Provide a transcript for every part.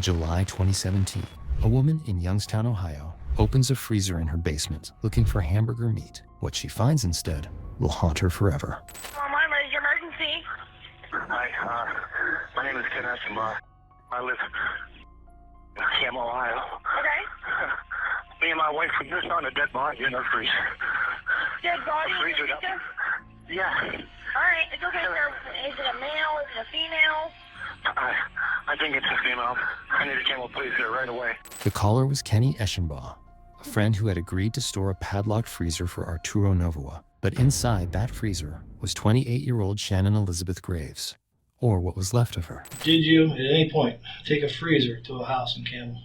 July 2017, a woman in Youngstown, Ohio, opens a freezer in her basement looking for hamburger meat. What she finds instead will haunt her forever. My major emergency. Hi, my name is Ken Eschenbach. I live in Cam, Ohio. Okay. Me and my wife, we just found a dead body in our freezer. Dead body in Freezer the freezer? Yeah. Alright, it's okay, sir. Is it a male? Is it a female? I think it's a female. I need a camel police there right away. The caller was Kenny Eschenbach, a friend who had agreed to store a padlocked freezer for Arturo Novoa. But inside that freezer was 28-year-old Shannon Elizabeth Graves, or what was left of her. Did you, at any point, take a freezer to a house in Camel?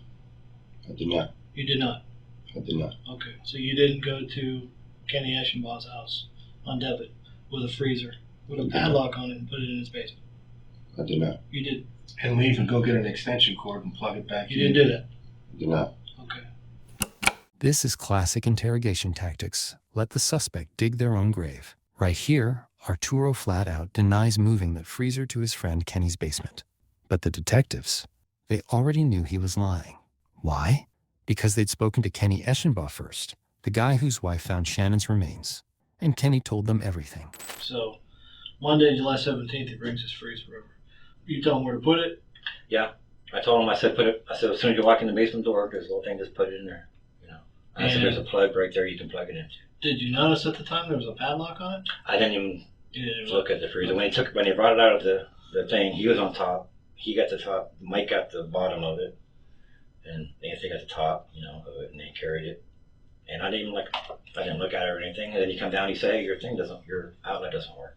I did not. You did not? I did not. Okay, so you didn't go to Kenny Eschenbach's house on Devitt with a freezer, with a padlock on it and put it in his basement? I did not. You did? And leave and go get an extension cord and plug it back in. You didn't do that? I did not. Okay. This is classic interrogation tactics. Let the suspect dig their own grave. Right here, Arturo flat out denies moving the freezer to his friend Kenny's basement. But the detectives, they already knew he was lying. Why? Because they'd spoken to Kenny Eschenbach first, the guy whose wife found Shannon's remains, and Kenny told them everything. So, Monday, July 17th, he brings his freezer over. You tell him where to put it? Yeah. I told him, I said, as soon as you walk in the basement door, there's a little thing, just put it in there. I said, there's a plug right there you can plug it into. Did you notice at the time there was a padlock on it? I didn't even look at the freezer. When he brought it out of the thing, he was on top. He got the top. Mike got the bottom of it. And Nancy got the top, of it, and they carried it. And I didn't look at it or anything. And then you come down, you say, your outlet doesn't work.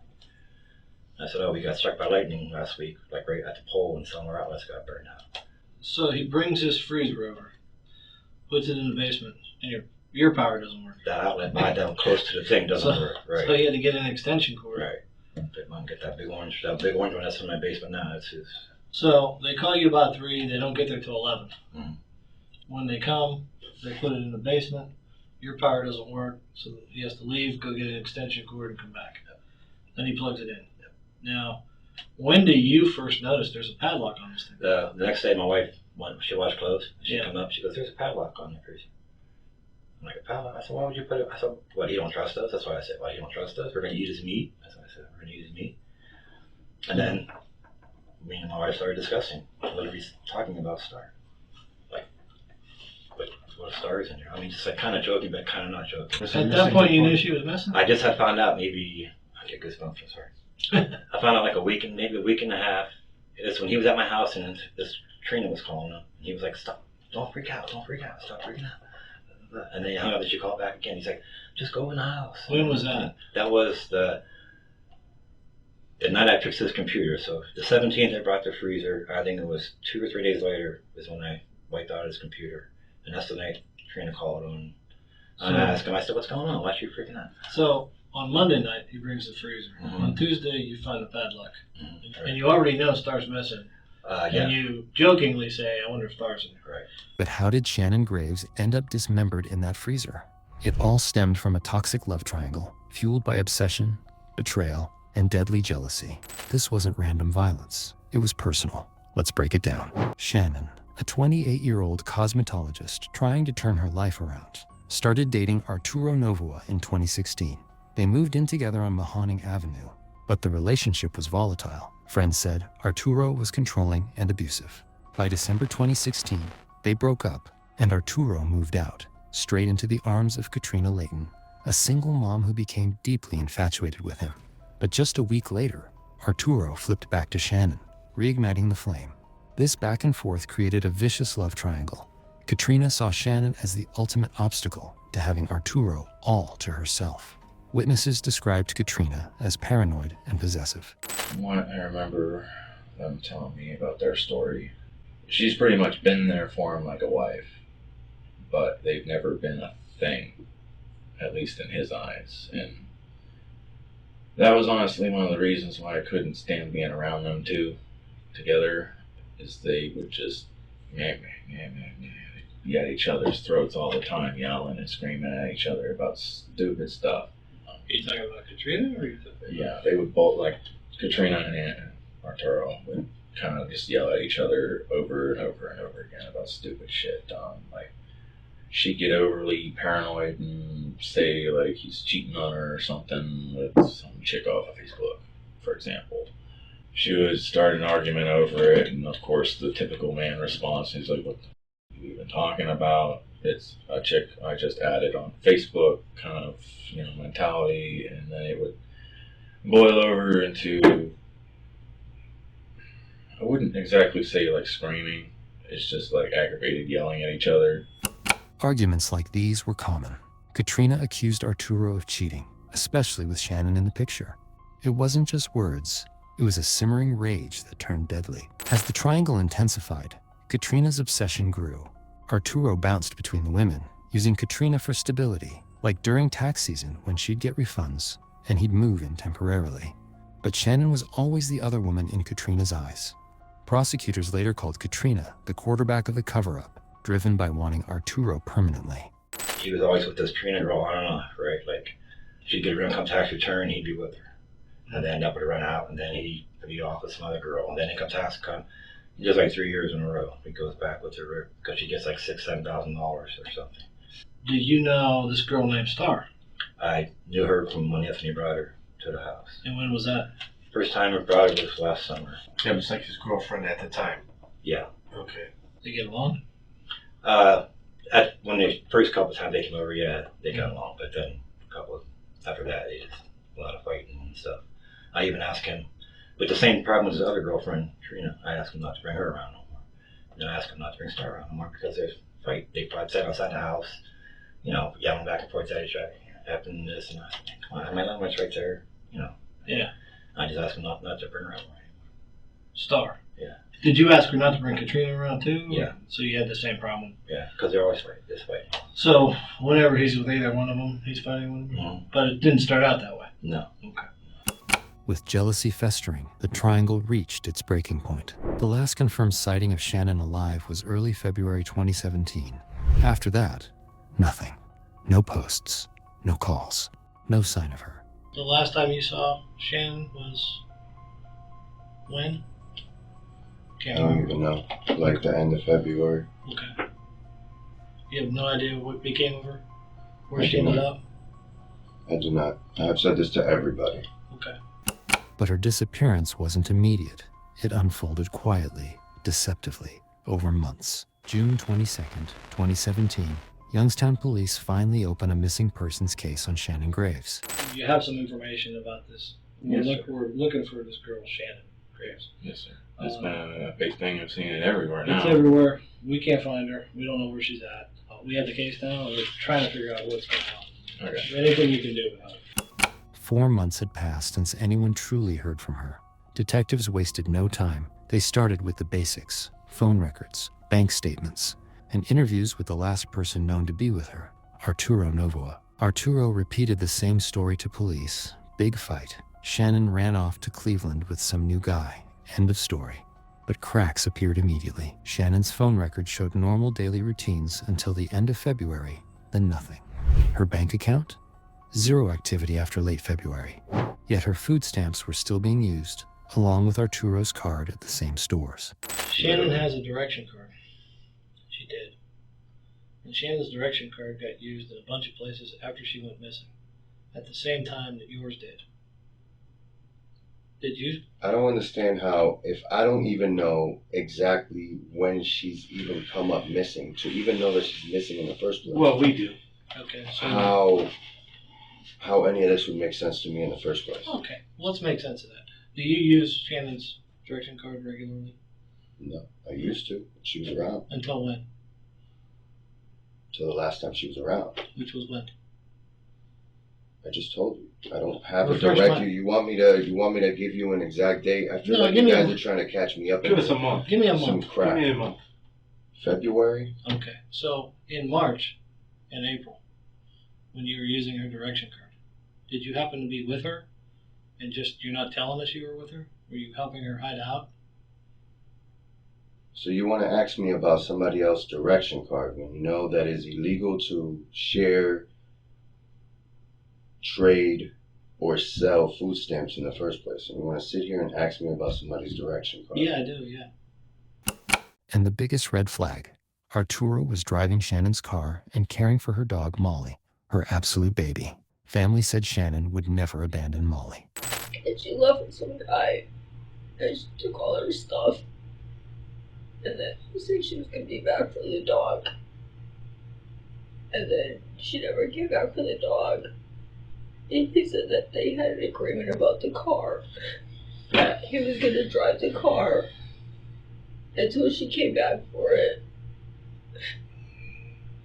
I said, we got struck by lightning last week, like right at the pole, and some of our outlets got burned out. So he brings his freezer over, puts it in the basement, and your power doesn't work. That outlet by down close to the thing doesn't work, right. So he had to get an extension cord. Right. Big one, get that big orange one that's in my basement now. It's his. So they call you about 3, they don't get there till 11. Mm-hmm. When they come, they put it in the basement, your power doesn't work, so he has to leave, go get an extension cord, and come back. Yep. Then he plugs it in. Yep. Now, when do you first notice there's a padlock on this thing? The next day, my wife, she washed clothes. She come up, she goes, there's a padlock on the freezer. I'm like, a padlock? I said, why would you put it? I said, what, you don't trust us? That's why I said, why you don't trust us? We're going to eat his meat. That's what I said, we're going to eat his meat. And then me and my wife started discussing, literally talking about Star. Like, what a Star is in here. I mean, just like kind of joking, but kind of not joking. At that point, you knew she was missing? I just had found out maybe, I get goosebumps, I'm sorry. I found out like maybe a week and a half. It's when he was at my house and this Katrina was calling him. And he was like, stop, don't freak out, stop freaking out. And then he hung up and she called back again. He's like, just go in the house. When was that? That was the night I fixed his computer. So the 17th I brought the freezer. I think it was 2 or 3 days later is when I wiped out his computer. And that's the night Katrina called him. And I asked him, I said, what's going on? Why are you freaking out? So on Monday night, he brings the freezer. Mm-hmm. On Tuesday, you find the padlock. Mm-hmm. Right. And you already know Star's missing. Yeah. And you jokingly say, I wonder if Star's in there. Right. But how did Shannon Graves end up dismembered in that freezer? It all stemmed from a toxic love triangle, fueled by obsession, betrayal, and deadly jealousy. This wasn't random violence. It was personal. Let's break it down. Shannon, a 28-year-old cosmetologist trying to turn her life around, started dating Arturo Novoa in 2016. They moved in together on Mahoning Avenue, but the relationship was volatile. Friends said Arturo was controlling and abusive. By December 2016, they broke up, and Arturo moved out, straight into the arms of Katrina Layton, a single mom who became deeply infatuated with him. But just a week later, Arturo flipped back to Shannon, reigniting the flame. This back and forth created a vicious love triangle. Katrina saw Shannon as the ultimate obstacle to having Arturo all to herself. Witnesses described Katrina as paranoid and possessive. I remember them telling me about their story. She's pretty much been there for him like a wife, but they've never been a thing, at least in his eyes. And that was honestly one of the reasons why I couldn't stand being around them two together, is they would just be at each other's throats all the time, yelling and screaming at each other about stupid stuff. Are you talking about Katrina? Or are you talking about... Yeah, they would both, like Katrina and Arturo would kind of just yell at each other over and over and over again about stupid shit. Like, she'd get overly paranoid and say, like, he's cheating on her or something with some chick off of Facebook, for example. She would start an argument over it, and of course the typical man response is like, what the f*** are you even talking about? It's a chick I just added on Facebook kind of, mentality, and then it would boil over into, I wouldn't exactly say like screaming, it's just like aggravated yelling at each other. Arguments like these were common. Katrina accused Arturo of cheating, especially with Shannon in the picture. It wasn't just words, it was a simmering rage that turned deadly. As the triangle intensified, Katrina's obsession grew. Arturo bounced between the women, using Katrina for stability, like during tax season when she'd get refunds and he'd move in temporarily. But Shannon was always the other woman in Katrina's eyes. Prosecutors later called Katrina the quarterback of the cover-up, driven by wanting Arturo permanently. He was always with this Katrina girl on and off, right? Like, she'd get her income tax return, he'd be with her. And then that would run out, and then he'd be off with some other girl, and then income tax come. He does like 3 years in a row. He goes back with her because she gets like $6,000-7,000 or something. Do you know this girl named Star? I knew her from when Anthony brought her to the house. And when was that? First time I brought her was last summer. That was like his girlfriend at the time. Yeah. Okay. They get along? When the first couple times they came over, yeah, they got along. But then after that, they just a lot of fighting and stuff. I even asked him, with the same problem as his other girlfriend, Trina, I asked him not to bring her around no more. And I asked him not to bring Star around no more because there's a fight. They probably sat outside the house, yelling back and forth at each other, happening this and that. Come on, my language right there, Yeah. I just asked him not to bring her around anymore. Star? Yeah. Did you ask her not to bring Katrina around too? Yeah. So you had the same problem? Yeah, because they're always fighting. So whenever he's with either one of them, he's fighting with them? Mm-hmm. But it didn't start out that way? No. Okay. With jealousy festering, the triangle reached its breaking point. The last confirmed sighting of Shannon alive was early February 2017. After that, nothing. No posts, no calls, no sign of her. The last time you saw Shannon was when? I Can't don't remember. even know. Like the end of February. Okay. You have no idea what became of her? Where I she do ended not. up? I do not. I have said this to everybody. Okay. But her disappearance wasn't immediate. It unfolded quietly, deceptively, over months. June 22nd, 2017, Youngstown police finally opened a missing persons case on Shannon Graves. You have some information about this. Yes, We're looking for this girl, Shannon Graves. Yes, sir. That's been a big thing. I've seen it everywhere now. It's everywhere. We can't find her. We don't know where she's at. We have the case now, and we're trying to figure out what's going on. Okay. Anything you can do about it. 4 months had passed since anyone truly heard from her. Detectives wasted no time. They started with the basics: phone records, bank statements, and interviews with the last person known to be with her, Arturo Novoa. Arturo repeated the same story to police. Big fight. Shannon ran off to Cleveland with some new guy. End of story. But cracks appeared immediately. Shannon's phone record showed normal daily routines until the end of February, then nothing. Her bank account? Zero activity after late February. Yet her food stamps were still being used, along with Arturo's card at the same stores. Shannon has a direction card. She did. And Shannon's direction card got used in a bunch of places after she went missing, at the same time that yours did. Did you? I don't understand how, if I don't even know exactly when she's even come up missing, to even know that she's missing in the first place. Well, we do. Okay. So How any of this would make sense to me in the first place? Okay. Well, let's make sense of that. Do you use Shannon's direction card regularly? No, I used to. She was around. Until when? Till the last time she was around. Which was when? I just told you. I don't have it Refresh direct my- you. You want me to give you an exact date? I feel No, like give you me guys a- are trying to catch me up. Give us a month. Give me a some month. crap. Give me a month. February? Okay. So in March and April, when you were using her direction card, did you happen to be with her? And just you're not telling us you were with her? Were you helping her hide out? So you want to ask me about somebody else's direction card when you know that it's illegal to share, trade, or sell food stamps in the first place. And you want to sit here and ask me about somebody's direction card? Yeah, I do, yeah. And the biggest red flag, Arturo was driving Shannon's car and caring for her dog, Molly, her absolute baby. Family said Shannon would never abandon Molly. And she left with some guy, and she took all her stuff. And then she said she was going to be back for the dog. And then she never came back for the dog. And he said that they had an agreement about the car. That he was going to drive the car until she came back for it.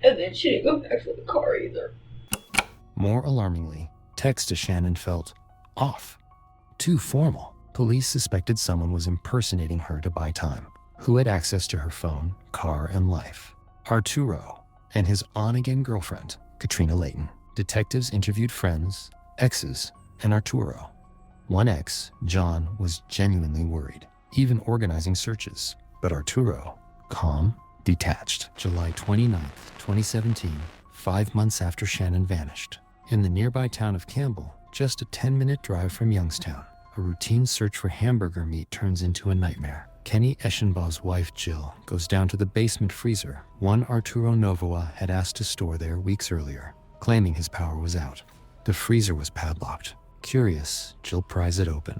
And then she didn't go back for the car either. More alarmingly, text to Shannon felt off, too formal. Police suspected someone was impersonating her to buy time. Who had access to her phone, car, and life? Arturo and his on-again girlfriend, Katrina Layton. Detectives interviewed friends, exes, and Arturo. One ex, John, was genuinely worried, even organizing searches. But Arturo, calm, detached. July 29th, 2017, 5 months after Shannon vanished. In the nearby town of Campbell, just a 10-minute drive from Youngstown, a routine search for hamburger meat turns into a nightmare. Kenny Eschenbaugh's wife, Jill, goes down to the basement freezer, one Arturo Novoa had asked to store there weeks earlier, claiming his power was out. The freezer was padlocked. Curious, Jill pries it open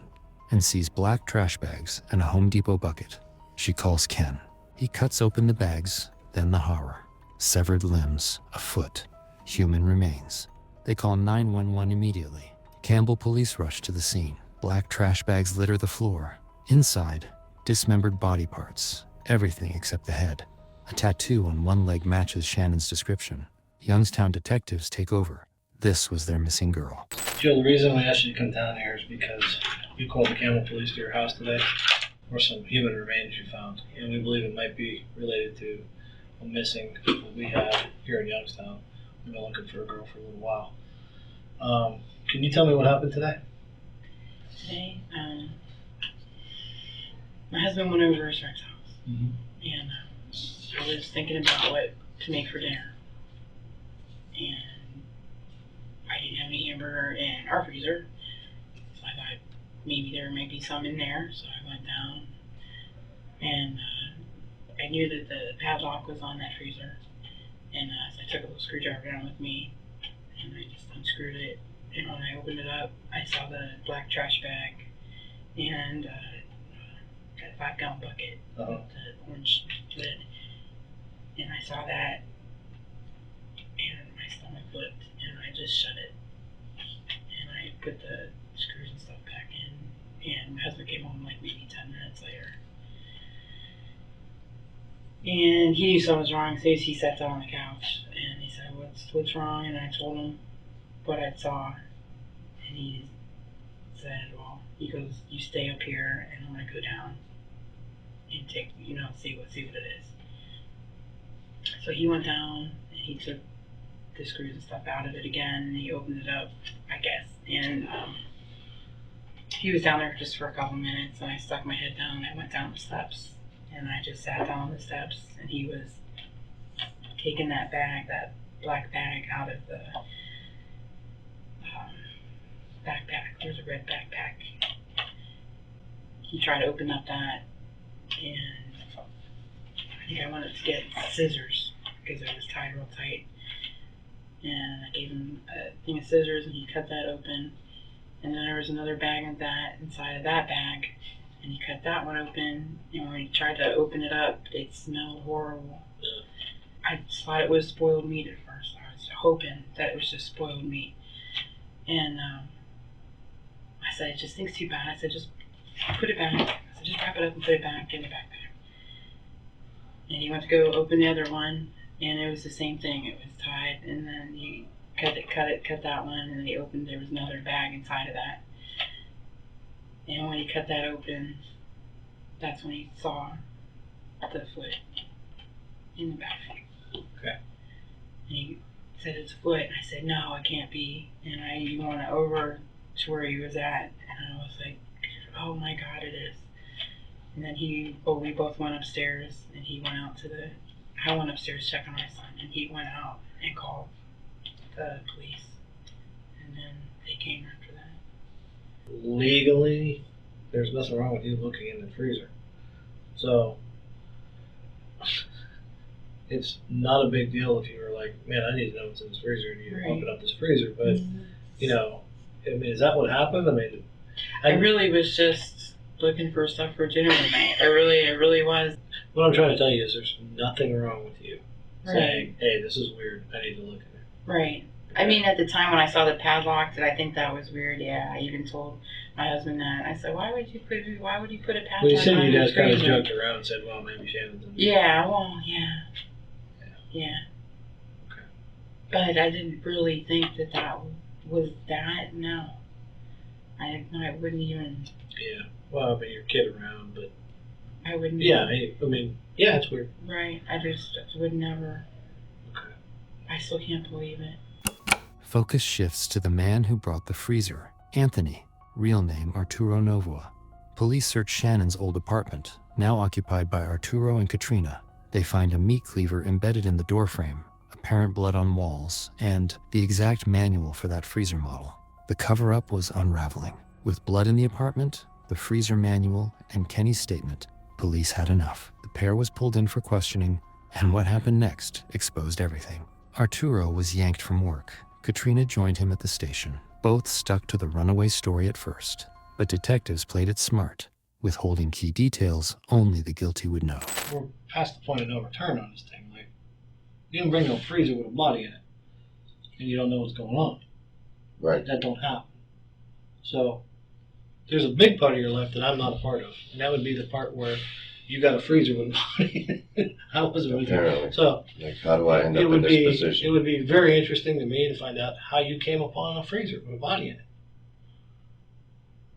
and sees black trash bags and a Home Depot bucket. She calls Ken. He cuts open the bags, then the horror. Severed limbs, a foot, human remains. They call 911 immediately. Campbell police rush to the scene. Black trash bags litter the floor. Inside, dismembered body parts, everything except the head. A tattoo on one leg matches Shannon's description. Youngstown detectives take over. This was their missing girl. Jill, the reason we asked you to come down here is because you called the Campbell police to your house today for some human remains you found, and we believe it might be related to a missing that we had here in Youngstown. We've been looking for a girl for a little while. Can you tell me what happened today? Today, my husband went over to his friend's house, and I was thinking about what to make for dinner. And I didn't have any hamburger in our freezer, so I thought maybe there might be some in there. So I went down, and I knew that the padlock was on that freezer, and so I took a little screwdriver down with me, and I just unscrewed it. And when I opened it up, I saw the black trash bag and that 5-gallon bucket with the orange lid. And I saw that, and my stomach flipped, and I just shut it. And I put the screws and stuff back in, and my husband came home like maybe 10 minutes later. And he knew something was wrong, so he sat down on the couch, and he said, what's wrong? And I told him what I saw, and he said, well, he goes, you stay up here, and I'm going to go down and take, see what it is. So he went down, and he took the screws and stuff out of it again, and he opened it up, I guess, and he was down there just for a couple minutes, and I stuck my head down, and I went down the steps, and I just sat down on the steps, and he was taking that bag, that black bag, out of the backpack. There's a red backpack. He tried to open up that, and I think I wanted to get scissors because it was tied real tight. And I gave him a thing of scissors, and he cut that open. And then there was another bag of that inside of that bag, and he cut that one open. And when he tried to open it up, it smelled horrible. I thought it was spoiled meat at first. I was hoping that it was just spoiled meat. And I said, it just stinks too bad. I said, just put it back. I said, just wrap it up and put it back in the backpack. And he went to go open the other one, and it was the same thing. It was tied, and then he cut that one, and then he opened, there was another bag inside of that. And when he cut that open, that's when he saw the foot in the backpack. Okay. And he said, it's a foot. And I said, no, it can't be. And I went over to where he was at, and I was like, oh my God, it is. And then we both went upstairs, and he went out I went upstairs to check on my son, and he went out and called the police. And then they came after that. legally, there's nothing wrong with you looking in the freezer. So, it's not a big deal if you were like, man, I need to know what's in this freezer, and you open up this freezer. But, you know, I mean, is that what happened? I mean, I really was just looking for stuff for dinner tonight. I really was. What I'm trying to tell you is there's nothing wrong with you saying, hey, this is weird, I need to look at it. Right. I mean, at the time when I saw the padlock, did I think that was weird? Yeah, I even told my husband that. I said, why would you put a padlock Well, you said on you the guys kind of freezer? joked around and said, well, maybe Shannon's in there. Yeah, well, yeah. Okay. But I didn't really think that was that. No. I wouldn't even. Yeah. Well, I mean, you're a kid around, but. I wouldn't. Yeah, I mean, yeah, it's weird. Right. I just would never. Okay. I still can't believe it. Focus shifts to the man who brought the freezer, Anthony, real name Arturo Novoa. Police search Shannon's old apartment, now occupied by Arturo and Katrina. They find a meat cleaver embedded in the doorframe, apparent blood on walls, and the exact manual for that freezer model. The cover-up was unraveling. With blood in the apartment, the freezer manual, and Kenny's statement, police had enough. The pair was pulled in for questioning, and what happened next exposed everything. Arturo was yanked from work. Katrina joined him at the station. Both stuck to the runaway story at first, but detectives played it smart, withholding key details only the guilty would know. We're past the point of no return on this thing. Like, you didn't bring no freezer with a body in it, and you don't know what's going on. Right. That don't happen. So, there's a big part of your life that I'm not a part of, and that would be the part where you got a freezer with a body in it. I wasn't with you. So, like, how do I end up in this position? It would be very interesting to me to find out how you came upon a freezer with a body in it.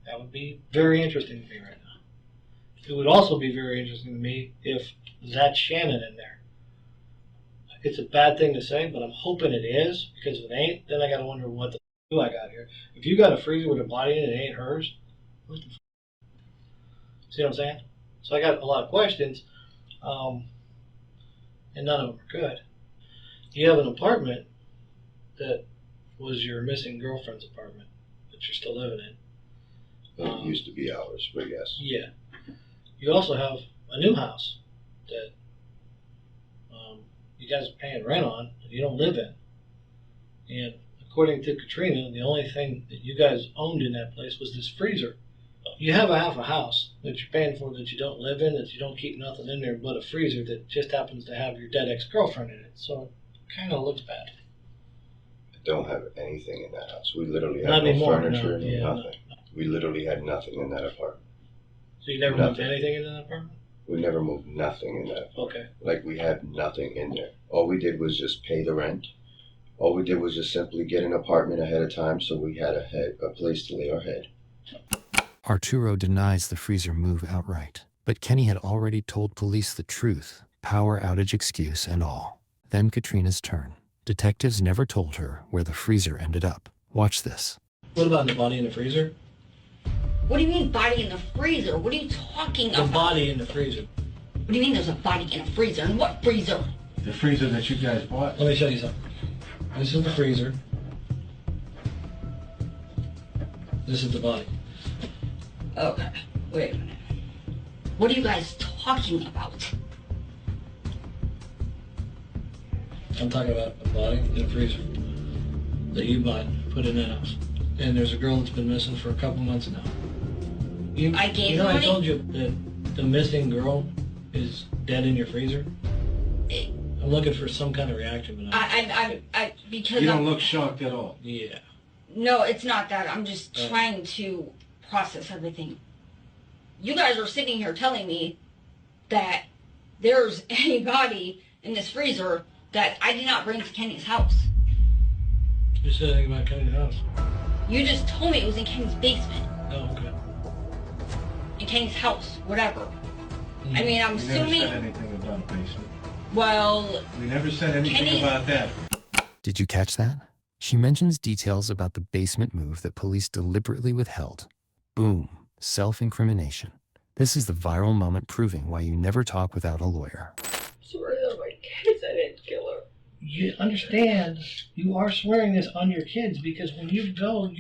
That would be very interesting to me right now. It would also be very interesting to me if that's Shannon in there. It's a bad thing to say, but I'm hoping it is, because if it ain't, then I gotta wonder what the do I got here. If you got a freezer with a body in it and it ain't hers, what the see what I'm saying? So I got a lot of questions, and none of them are good. You have an apartment that was your missing girlfriend's apartment that you're still living in. It used to be ours, but yes. Yeah. You also have a new house that you guys are paying rent on and you don't live in. And according to Katrina, the only thing that you guys owned in that place was this freezer. You have half a house that you're paying for that you don't live in, that you don't keep nothing in there but a freezer that just happens to have your dead ex-girlfriend in it. So it kind of looks bad. I don't have anything in that house. We literally had Not no anymore, furniture, no, nothing. No. We literally had nothing in that apartment. So you never moved anything into that apartment? We never moved nothing in that apartment. Okay. Like, we had nothing in there. All we did was just pay the rent. All we did was just simply get an apartment ahead of time so we had a place to lay our head. Arturo denies the freezer move outright, but Kenny had already told police the truth, power outage excuse and all. Then Katrina's turn. Detectives never told her where the freezer ended up. Watch this. What about the body in the freezer? What do you mean body in the freezer? What are you talking about? The body in the freezer. What do you mean there's a body in a freezer? And what freezer? The freezer that you guys bought. Let me show you something. This is the freezer. This is the body. Okay, wait a minute. What are you guys talking about? I'm talking about a body in a freezer that you bought, put in that house. And there's a girl that's been missing for a couple months now. I gave you know, money? I told you that the missing girl is dead in your freezer. I'm looking for some kind of reaction, but because You don't look shocked at all. yeah. No, it's not that. I'm just trying to process everything. You guys are sitting here telling me that there's a body in this freezer that I did not bring to Kenny's house. You said anything about Kenny's house? You just told me it was in Kenny's basement. Oh, okay. In Kenny's house, whatever. I mean, I'm We never assuming. said anything about basement. Well, We never said anything Kenny- about that. Did you catch that? She mentions details about the basement move that police deliberately withheld. Boom. Self-incrimination. This is the viral moment proving why you never talk without a lawyer. sorry, they're my kids. I didn't kill her. You understand, you are swearing this on your kids because when you go,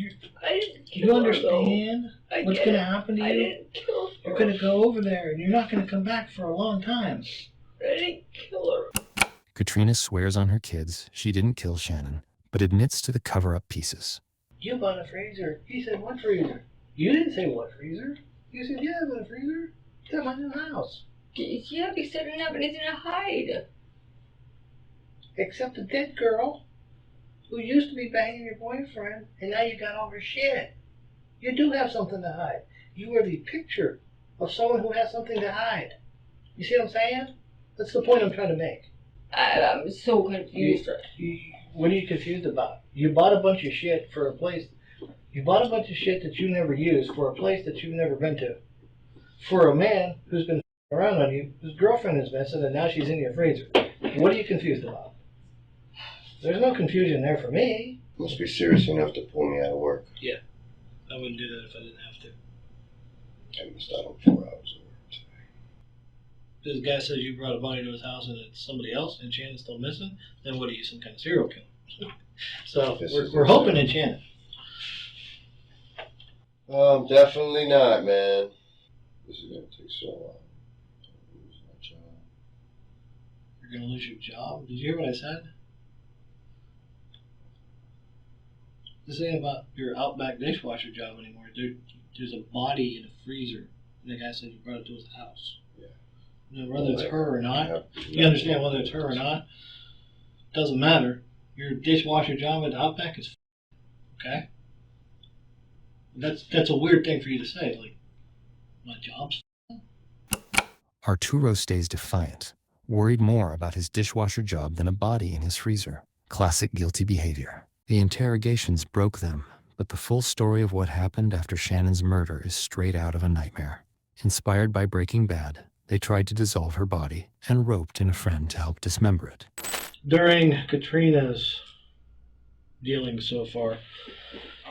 I didn't You understand what's going to happen to I you? didn't kill her. You're going to go over there and you're not going to come back for a long time. I didn't kill her. Katrina swears on her kids she didn't kill Shannon, but admits to the cover-up pieces. You bought a freezer. He said, what freezer? You didn't say what freezer. You said, yeah, I bought a freezer. It's at my new house. Yeah, because I didn't have anything to hide. Except the dead girl who used to be banging your boyfriend, and now you got all her shit. You do have something to hide. You are the picture of someone who has something to hide. You see what I'm saying? That's the point I'm trying to make. I'm so confused. What are you confused about? You bought a bunch of shit for a place. You bought a bunch of shit that you never used for a place that you've never been to. For a man who's been around on you, whose girlfriend is missing, and now she's in your freezer. What are you confused about? There's no confusion there for me. Must be serious enough to pull me out of work. Yeah. I wouldn't do that if I didn't have to. I missed out on 4 hours of work today. This guy says you brought a body to his house and it's somebody else and Shannon's still missing, then what are you, some kind of serial killer? So we're hoping it's Shannon. Definitely not, man. This is going to take so long. I'm gonna lose my job. You're going to lose your job? Did you hear what I said? This ain't about your Outback dishwasher job anymore. There's a body in a freezer. And the guy said you brought it to his house. Yeah. Now, whether it's her or not, you understand whether it's her or not, doesn't matter. Your dishwasher job at Outback is okay? That's a weird thing for you to say. Like, my job's Arturo stays defiant, worried more about his dishwasher job than a body in his freezer. Classic guilty behavior. The interrogations broke them, but the full story of what happened after Shannon's murder is straight out of a nightmare. Inspired by Breaking Bad, they tried to dissolve her body and roped in a friend to help dismember it. During Katrina's dealings so far,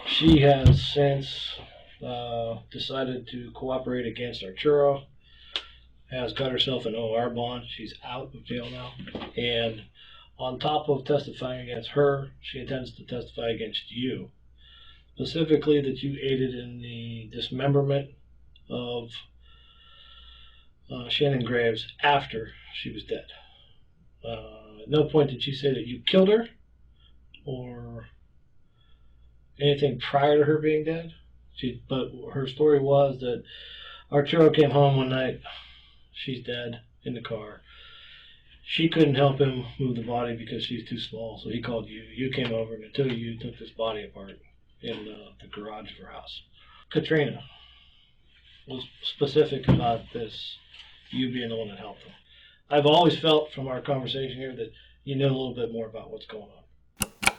she has since decided to cooperate against Arturo, has got herself an OR bond. She's out of jail now. And on top of testifying against her, she intends to testify against you. Specifically that you aided in the dismemberment of Shannon Graves after she was dead. At no point did she say that you killed her or anything prior to her being dead. But her story was that Arturo came home one night, she's dead in the car. She couldn't help him move the body because she's too small, so he called you. You came over, and until you took this body apart in the garage of her house. Katrina was specific about this, you being the one that helped him. I've always felt from our conversation here that you know a little bit more about what's going on.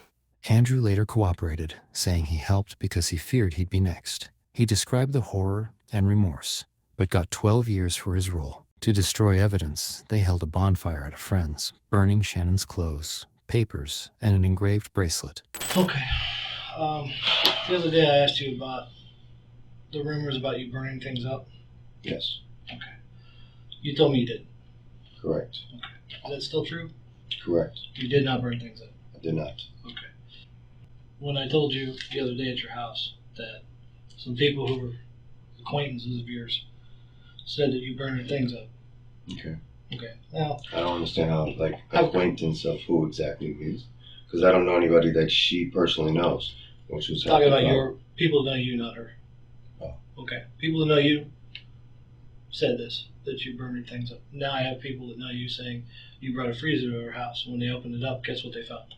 Andrew later cooperated, saying he helped because he feared he'd be next. He described the horror and remorse, but got 12 years for his role. To destroy evidence, they held a bonfire at a friend's, burning Shannon's clothes, papers, and an engraved bracelet. Okay. The other day I asked you about the rumors about you burning things up. Yes. Okay. You told me you did. Correct. Okay. Is that still true? Correct. You did not burn things up? I did not. Okay. When I told you the other day at your house that some people who were acquaintances of yours said that you burned things up. Okay. Okay. Now, I don't understand how, acquaintance of who exactly means. Because I don't know anybody that she personally knows. Which was talking about your people that know you, not her. Oh. Okay. People that know you said this, that you burned things up. Now I have people that know you saying you brought a freezer to her house. When they opened it up, guess what they found?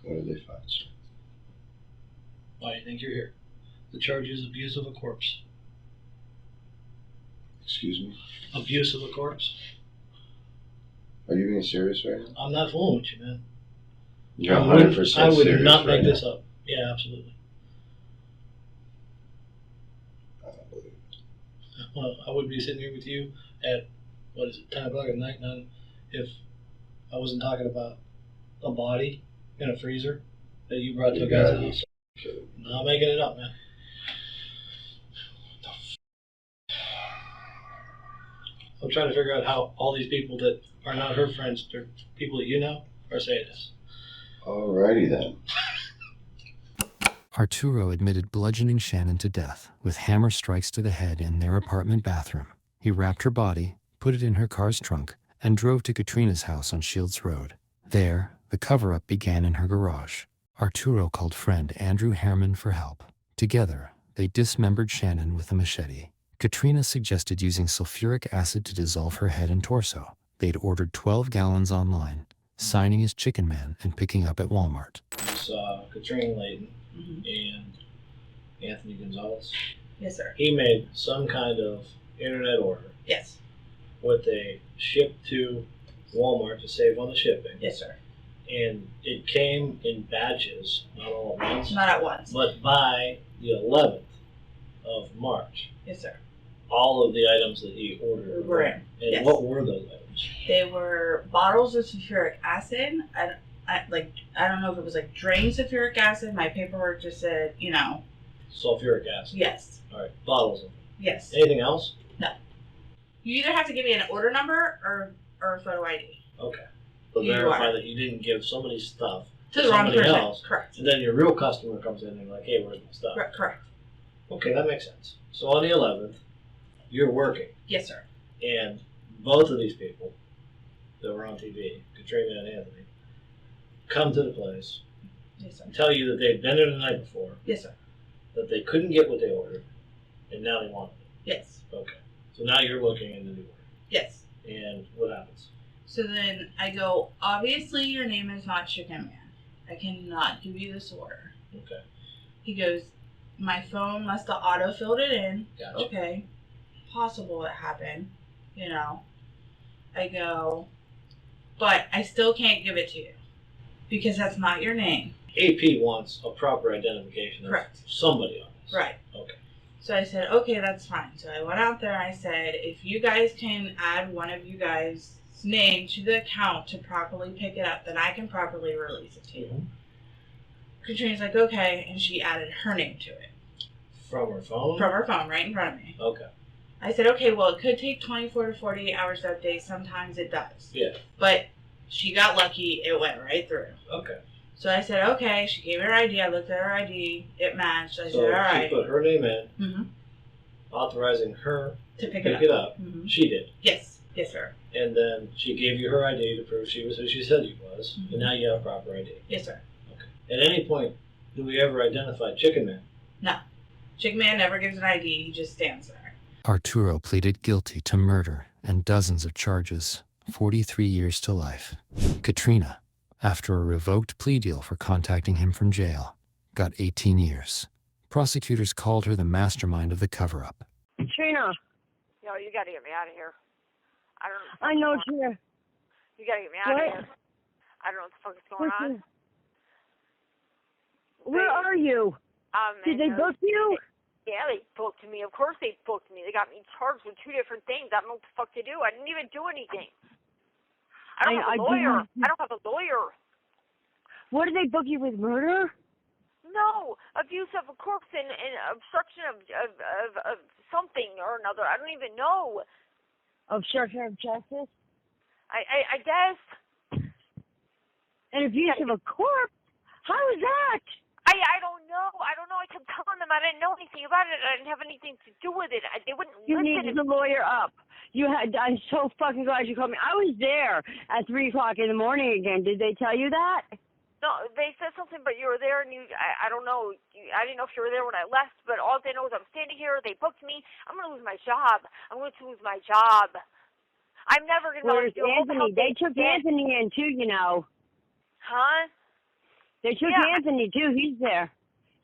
What did they find, sir? Why do you think you're here? The charge is abuse of a corpse. Excuse me? Abuse of a corpse. Are you being serious right now? I'm not fooling with you, man. You're 100% serious. I would not make right this now. up. Yeah, absolutely. I don't believe it. Well, I wouldn't be sitting here with you at, 10 o'clock at night, none, if I wasn't talking about a body in a freezer that you brought to a guy's house. I'm not making it up, man. I'm trying to figure out how all these people that are not her friends, they're people that you know, are saying this. Alrighty then. Arturo admitted bludgeoning Shannon to death with hammer strikes to the head in their apartment bathroom. He wrapped her body, put it in her car's trunk, and drove to Katrina's house on Shields Road. There, the cover-up began in her garage. Arturo called friend Andrew Herrmann for help. Together, they dismembered Shannon with a machete. Katrina suggested using sulfuric acid to dissolve her head and torso. They'd ordered 12 gallons online, signing as Chicken Man and picking up at Walmart. You saw Katrina Layton and Anthony Gonzalez. Yes, sir. He made some kind of internet order. Yes. What they shipped to Walmart to save on the shipping. Yes, sir. And it came in batches, not all at once. Not at once. But by the 11th of March, Yes, sir. all of the items that he ordered Were in. And Yes. what were those items? They were bottles of sulfuric acid. I don't know if it was like drained sulfuric acid. My paperwork just said, Sulfuric acid. yes. All right, bottles of it. Yes. Anything else? No. You either have to give me an order number or a photo ID. Okay. But You verify are. that you didn't give somebody's stuff To the wrong somebody person. else, Correct. and then your real customer comes in and like, hey, where's my stuff? Correct. Okay, that makes sense. So on the 11th, you're working, Yes, sir. and both of these people that were on TV, Katrina and Anthony, come to the place Yes, sir. and tell you that they'd been there the night before, Yes, sir. that they couldn't get what they ordered, and now they want it. Yes. Okay. So now you're looking into the order. Yes. And what happens? So then I go, obviously your name is not Chicken Man. I cannot give you this order. Okay. He goes, my phone must have auto-filled it in. Gotcha. Okay. Possible it happened. I go, but I still can't give it to you because that's not your name. AP wants a proper identification Correct. of somebody on this. Right. Okay. So I said, okay, that's fine. So I went out there. I said, if you guys can add one of you guys' name to the account to properly pick it up, then I can properly release it to you. Mhm. Katrina's like, okay, and she added her name to it. From her phone? From her phone, right in front of me. Okay. I said, okay, well, it could take 24 to 48 hours that day. Sometimes it does. Yeah. But she got lucky. It went right through. Okay. So I said, okay. She gave me her ID. I looked at her ID. It matched. I So said, all right. she put her name in, Mm-hmm. authorizing her To pick pick it it up. up. Mhm. She did. Yes. Yes, sir. And then she gave you her ID to prove she was who she said she was. Mhm. And now you have proper ID. Yes, sir. Okay. At any point, do we ever identify Chicken Man? No. Chick Man never gives an ID. He just stands there. Arturo pleaded guilty to murder and dozens of charges, 43 years to life. Katrina, after a revoked plea deal for contacting him from jail, got 18 years. Prosecutors called her the mastermind of the cover-up. Katrina, Yo, you gotta get me out of here. I don't know. I know Trina. You gotta get me out What? of here. I don't know what the fuck is going on. Listen, where are you? Did they book you? Yeah, they booked me. Of course they booked me. They got me charged with 2 different things. I don't know what the fuck to do. I didn't even do anything. I don't have a lawyer. I don't have a lawyer. What did they book you with? Murder? No, abuse of a corpse and obstruction of something or another. I don't even know. Obstruction of justice? I guess. And abuse of a corpse? How is that? I don't know. I don't know. I kept telling them I didn't know anything about it. I didn't have anything to do with it. They wouldn't You listen. needed the lawyer up. I'm so fucking glad you called me. I was there at 3 o'clock in the morning again. Did they tell you that? No, they said something, but you were there, and I don't know. I didn't know if you were there when I left, but all they know is I'm standing here. They booked me. I'm going to lose my job. I'm going to lose my job. I'm never going to Where's Anthony? They took Anthony in too, you know. Huh? They took Anthony too. He's there.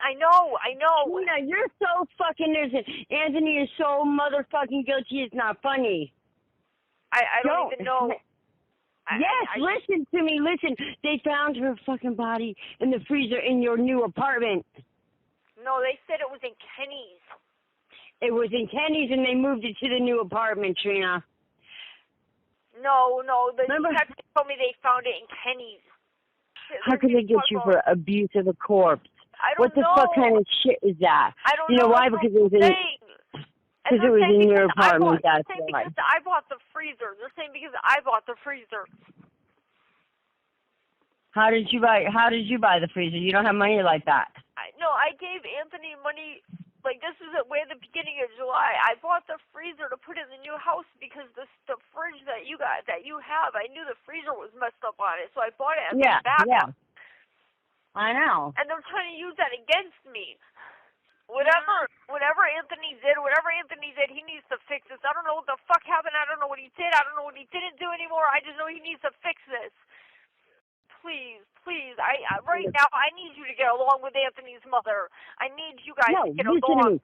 I know. Tina, you're so fucking innocent. Anthony is so motherfucking guilty. It's not funny. I don't even know. Listen to me. Listen. They found her fucking body in the freezer in your new apartment. No, they said it was in Kenny's. It was in Kenny's, and they moved it to the new apartment, Trina. No. The detective told me they found it in Kenny's. How could they get you for abuse of a corpse? I don't What the know. fuck kind of shit is that? I don't you know know. why? Because it was in. Because it was in your apartment. That's why. Because I bought the freezer. They're saying because I bought the freezer. How did you buy the freezer? You don't have money like that. No, I gave Anthony money. Like, this is way at the beginning of July. I bought the freezer to put in the new house because the fridge that you have, I knew the freezer was messed up on it, so I bought it as a backup. I know. And they're trying to use that against me. Whatever Anthony did, he needs to fix this. I don't know what the fuck happened. I don't know what he did. I don't know what he didn't do anymore. I just know he needs to fix this. Please, I right now I need you to get along with Anthony's mother. I need you guys to get along.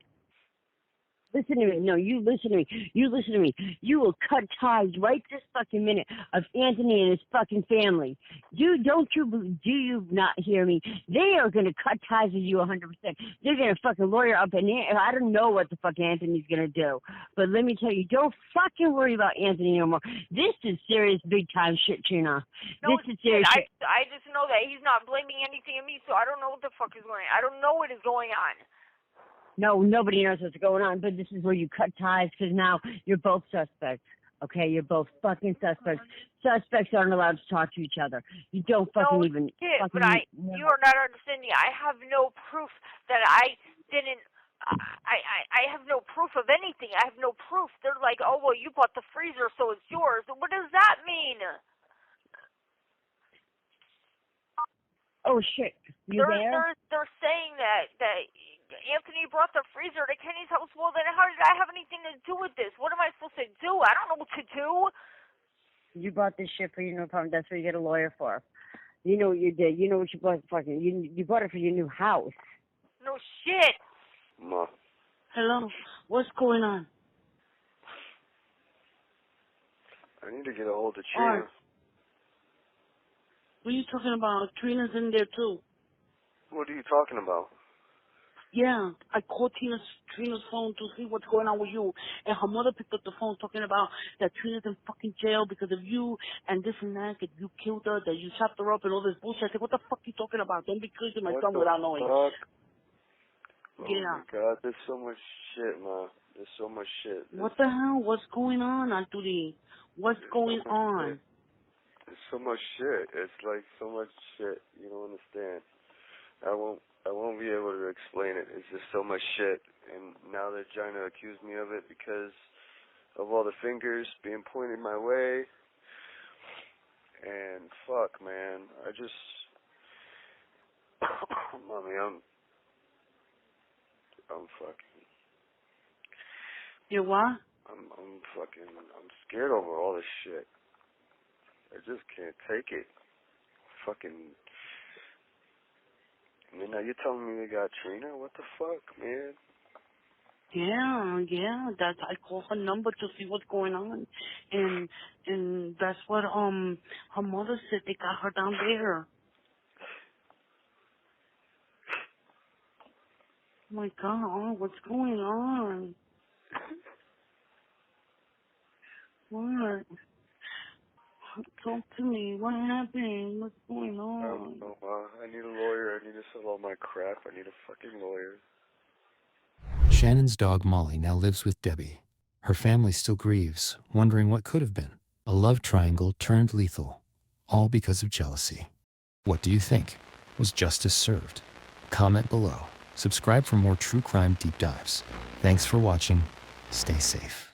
Listen to me. No, you listen to me. You listen to me. You will cut ties right this fucking minute of Anthony and his fucking family. Do you not hear me? They are going to cut ties with you 100%. They're going to fucking lawyer up, and I don't know what the fuck Anthony's going to do. But let me tell you, don't fucking worry about Anthony no more. This is serious big time shit, Trina. No, this is serious shit. I just know that he's not blaming anything on me, so I don't know what the fuck is going on. I don't know what is going on. No, nobody knows what's going on, but this is where you cut ties because now you're both suspects. Okay, you're both fucking suspects. Suspects aren't allowed to talk to each other. You don't fucking even. But you are not understanding. I have no proof that I didn't. I have no proof of anything. I have no proof. They're like, oh well, you bought the freezer, so it's yours. What does that mean? Oh shit! They're saying that Anthony brought the freezer to Kenny's house. Well, then how did I have anything to do with this? What am I supposed to do? I don't know what to do. You bought this shit for you, no problem. That's what you get a lawyer for. You know what you did. You know what you bought. You bought it for your new house. No shit. Ma. Hello. What's going on? I need to get a hold of Trina. What are you talking about? Trina's in there too. What are you talking about? Yeah, I called Trina's phone to see what's going on with you, and her mother picked up the phone talking about that Trina's in fucking jail because of you and this and that, that you killed her, that you chopped her up and all this bullshit. I said, what the fuck are you talking about? Don't be crazy, my son, without knowing. Fuck? Yeah. Oh my God, there's so much shit, Ma. There's so much shit. What the hell? What's going on, Arturo? What's going on? There's so much shit. It's like so much shit. You don't understand. I won't be able to explain it. It's just so much shit. And now they're trying to accuse me of it because of all the fingers being pointed my way. And fuck, man. I just... Mommy, I'm fucking... You what? I'm scared over all this shit. I just can't take it. Fucking... I mean, now you're telling me they got Trina? What the fuck, man? Yeah. I called her number to see what's going on, and that's what her mother said. They got her down there. Oh my God, what's going on? What? Talk to me. What happened? What's going on? I don't know, Ma. I need a lawyer. I need to sell all my crap. I need a fucking lawyer. Shannon's dog Molly now lives with Debbie. Her family still grieves, wondering what could have been. A love triangle turned lethal, all because of jealousy. What do you think? Was justice served? Comment below. Subscribe for more true crime deep dives. Thanks for watching. Stay safe.